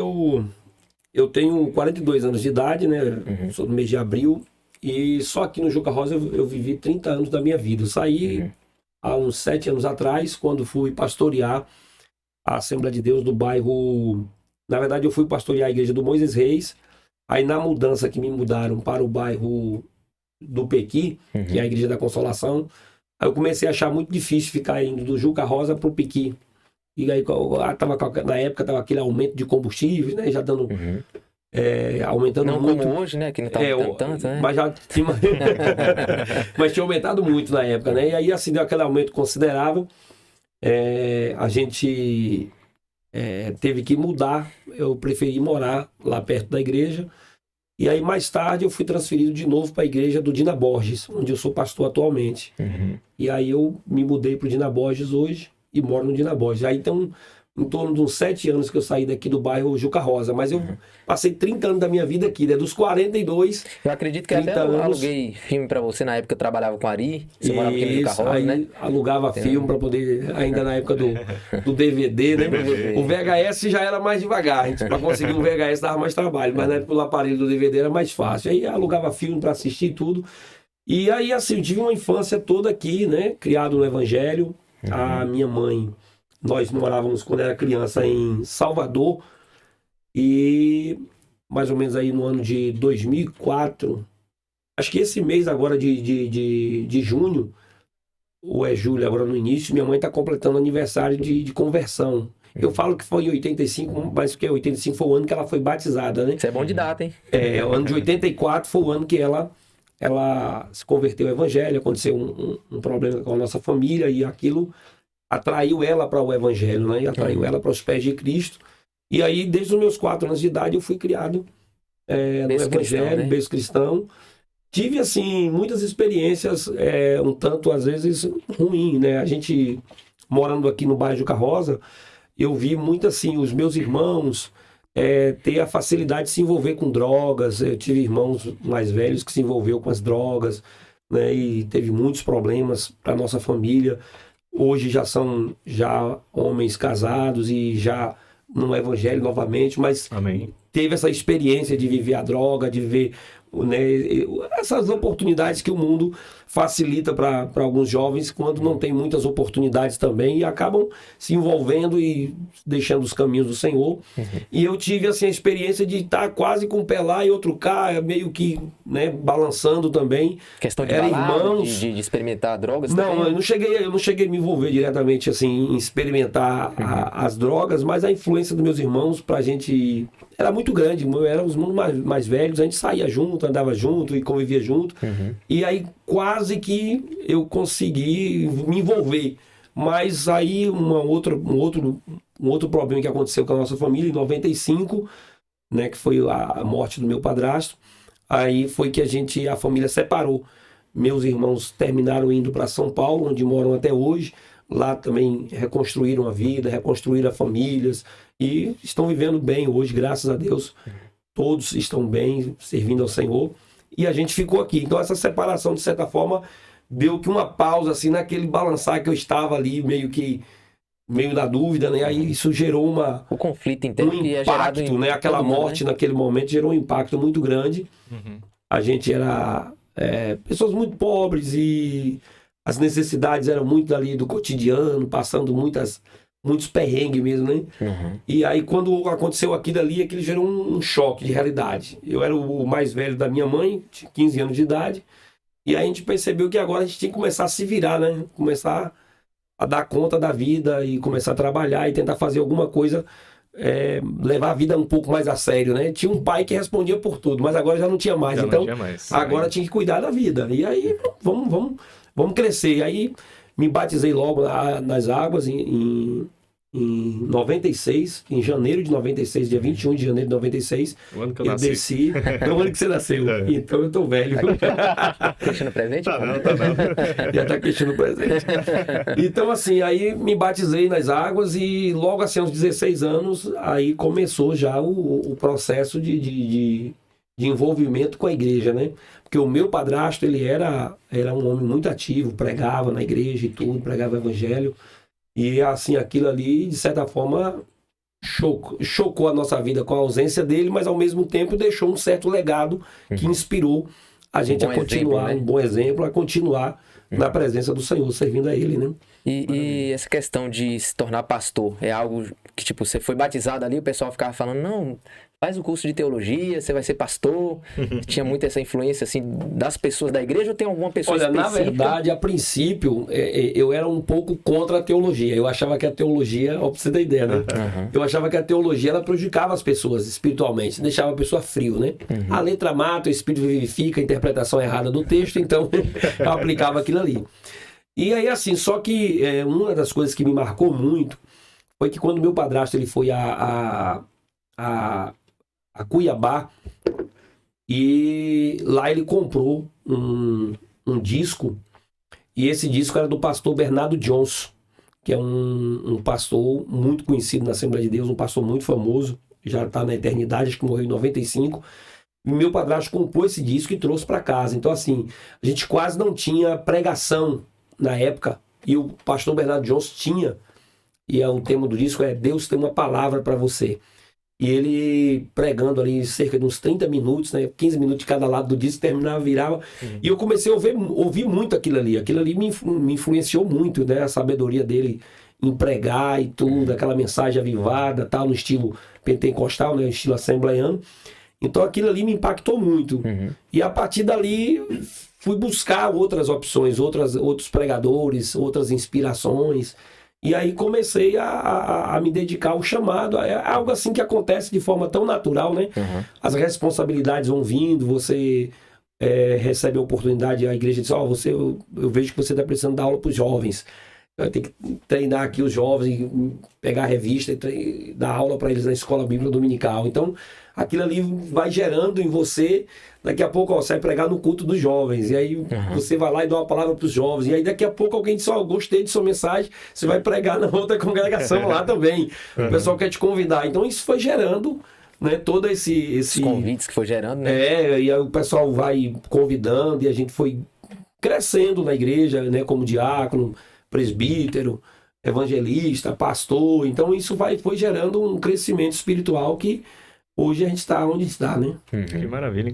Eu, eu tenho 42 anos de idade, né? Sou do mês de abril. E só aqui no Juca Rosa eu vivi 30 anos da minha vida. Eu saí há uns 7 anos atrás, quando fui pastorear a Assembleia de Deus do bairro. Na verdade, eu fui pastorear a igreja do Moisés Reis. Aí, na mudança que me mudaram para o bairro do Pequi, que é a Igreja da Consolação, aí eu comecei a achar muito difícil ficar indo do Juca Rosa para o Pequi. E aí, na época, estava aquele aumento de combustíveis, né? Já dando. Aumentando Não muito. como hoje, né? Que não tá aumentando tanto, né? Mas já tinha... mas tinha aumentado muito na época, né? E aí, assim, deu aquele aumento considerável. A gente teve que mudar. Eu preferi morar lá perto da igreja. E aí, mais tarde, eu fui transferido de novo para a igreja do Dina Borges, onde eu sou pastor atualmente. E aí, eu me mudei para o Dina Borges hoje e moro no Dina Borges. Aí, então, em torno de uns 7 anos que eu saí daqui do bairro Juca Rosa. Mas eu passei 30 anos da minha vida aqui, né? Dos 42. Eu acredito que até eu aluguei filme pra você na época que eu trabalhava com a Ari. Você morava aqui no Juca Rosa, aí, né? Alugava filme pra poder, ainda na época do DVD, né? O VHS já era mais devagar. Pra conseguir um VHS dava mais trabalho. Mas na época o aparelho do DVD era mais fácil. Aí alugava filme pra assistir tudo. E aí, assim, eu tive uma infância toda aqui, né? Criado no Evangelho. A minha mãe... Nós morávamos, quando era criança, em Salvador, e mais ou menos aí no ano de 2004, acho que esse mês agora de junho, ou é julho, agora no início, minha mãe está completando aniversário de conversão. Eu falo que foi em 85, mas que 85 foi o ano que ela foi batizada, né? Isso é bom de data, hein? O ano de 84 foi o ano que ela se converteu ao Evangelho, aconteceu um problema com a nossa família e aquilo... atraiu ela para o Evangelho, né? E atraiu ela para os pés de Cristo. E aí, desde os meus 4 anos de idade, eu fui criado no Evangelho, berço cristão. Tive, assim, muitas experiências, um tanto, às vezes, ruim, né? A gente, morando aqui no bairro Juca Rosa, eu vi muito, assim, os meus irmãos ter a facilidade de se envolver com drogas. Eu tive irmãos mais velhos que se envolveu com as drogas, né? E teve muitos problemas para nossa família. Hoje já são homens casados e já no Evangelho novamente, mas Amém. Teve essa experiência de viver a droga, de ver, né, essas oportunidades que o mundo facilita para alguns jovens quando não tem muitas oportunidades também e acabam se envolvendo e deixando os caminhos do Senhor. E eu tive assim, a experiência de estar quase com um pé lá e outro cá, meio que, né, balançando também. Questão de Era balada, irmãos... de experimentar drogas? Não, também? eu não cheguei a me envolver diretamente assim, em experimentar as drogas, mas a influência dos meus irmãos pra gente era muito grande. Éramos mais velhos, a gente saía junto, andava junto e convivia junto. E aí quase que eu consegui me envolver. Mas aí um outro problema que aconteceu com a nossa família em 95, né, que foi a morte do meu padrasto. Aí foi que a família separou. Meus irmãos terminaram indo para São Paulo, onde moram até hoje. Lá também reconstruíram a vida, reconstruíram famílias e estão vivendo bem hoje, graças a Deus. Todos estão bem, servindo ao Senhor. E a gente ficou aqui. Então essa separação, de certa forma, deu que uma pausa assim naquele balançar que eu estava ali, meio na dúvida, né? Aí isso gerou O conflito interno um que é gerado impacto, né? Aquela morte, né? Naquele momento gerou um impacto muito grande. A gente era pessoas muito pobres e as necessidades eram muito ali do cotidiano, passando muitos perrengues mesmo, né? E aí quando aconteceu aquilo ali gerou um choque de realidade. Eu era o mais velho da minha mãe, tinha 15 anos de idade, e aí a gente percebeu que agora a gente tinha que começar a se virar, né? Começar a dar conta da vida e começar a trabalhar e tentar fazer alguma coisa, levar a vida um pouco mais a sério, né? Tinha um pai que respondia por tudo, mas agora já não tinha mais. Agora tinha que cuidar da vida. E aí, vamos crescer. E aí, me batizei logo nas águas em 96, em janeiro de 96, dia 21 de janeiro de 96. O ano que eu nasci. Desci. É o ano que você nasceu. Então eu tô velho. Queixando presente? Tá não. Já tá queixando presente. Então, assim, aí me batizei nas águas e logo assim, aos 16 anos, aí começou já o processo de envolvimento com a igreja, né? Porque o meu padrasto, ele era um homem muito ativo, pregava na igreja e tudo, pregava o evangelho. E assim, aquilo ali, de certa forma, chocou a nossa vida com a ausência dele, mas ao mesmo tempo deixou um certo legado que inspirou a gente a continuar, exemplo, né? Um bom exemplo, a continuar na presença do Senhor, servindo a Ele, né? E essa questão de se tornar pastor, é algo que, tipo, você foi batizado ali, o pessoal ficava falando, não, faz o curso de teologia, você vai ser pastor. Tinha muito essa influência, assim, das pessoas da igreja ou tem alguma pessoa específica? Na verdade, a princípio, eu era um pouco contra a teologia. Eu achava que a teologia, ó, pra você ter ideia, né? Eu achava que a teologia, ela prejudicava as pessoas espiritualmente, deixava a pessoa frio, né? A letra mata, o espírito vivifica, a interpretação errada do texto, então eu aplicava aquilo ali. E aí, assim, só que uma das coisas que me marcou muito foi que quando meu padrasto ele foi a Cuiabá, e lá ele comprou um disco, e esse disco era do pastor Bernardo Johnson, que é um pastor muito conhecido na Assembleia de Deus, um pastor muito famoso, já está na eternidade, acho que morreu em 95. E meu padrasto comprou esse disco e trouxe para casa. Então, assim, a gente quase não tinha pregação na época, e o pastor Bernardo Johnson tinha, e o tema do disco é Deus tem uma palavra para você. E ele pregando ali cerca de uns 30 minutos, né, 15 minutos de cada lado do disco, terminava, virava. E eu comecei a ouvir muito aquilo ali. Aquilo ali me influenciou muito, né, a sabedoria dele em pregar e tudo, aquela mensagem avivada, tal, no estilo pentecostal, né, estilo assembleiano. Então aquilo ali me impactou muito. E a partir dali fui buscar outras opções, outros pregadores, outras inspirações. E aí comecei a me dedicar ao chamado. É algo assim que acontece de forma tão natural, né? As responsabilidades vão vindo, você recebe a oportunidade, a igreja diz, eu vejo que você está precisando dar aula para os jovens. Eu tenho que treinar aqui os jovens, pegar a revista e dar aula para eles na escola bíblica dominical. Então, aquilo ali vai gerando em você. Daqui a pouco você vai pregar no culto dos jovens. E aí você vai lá e dá uma palavra para os jovens. E aí daqui a pouco alguém diz, gostei de sua mensagem. Você vai pregar na outra congregação lá também. O pessoal quer te convidar. Então isso foi gerando, né, todo esses convites que foi gerando, né? E aí o pessoal vai convidando e a gente foi crescendo na igreja, né, como diácono, presbítero, evangelista, pastor. Então isso foi gerando um crescimento espiritual que hoje a gente está onde está, né? Que maravilha.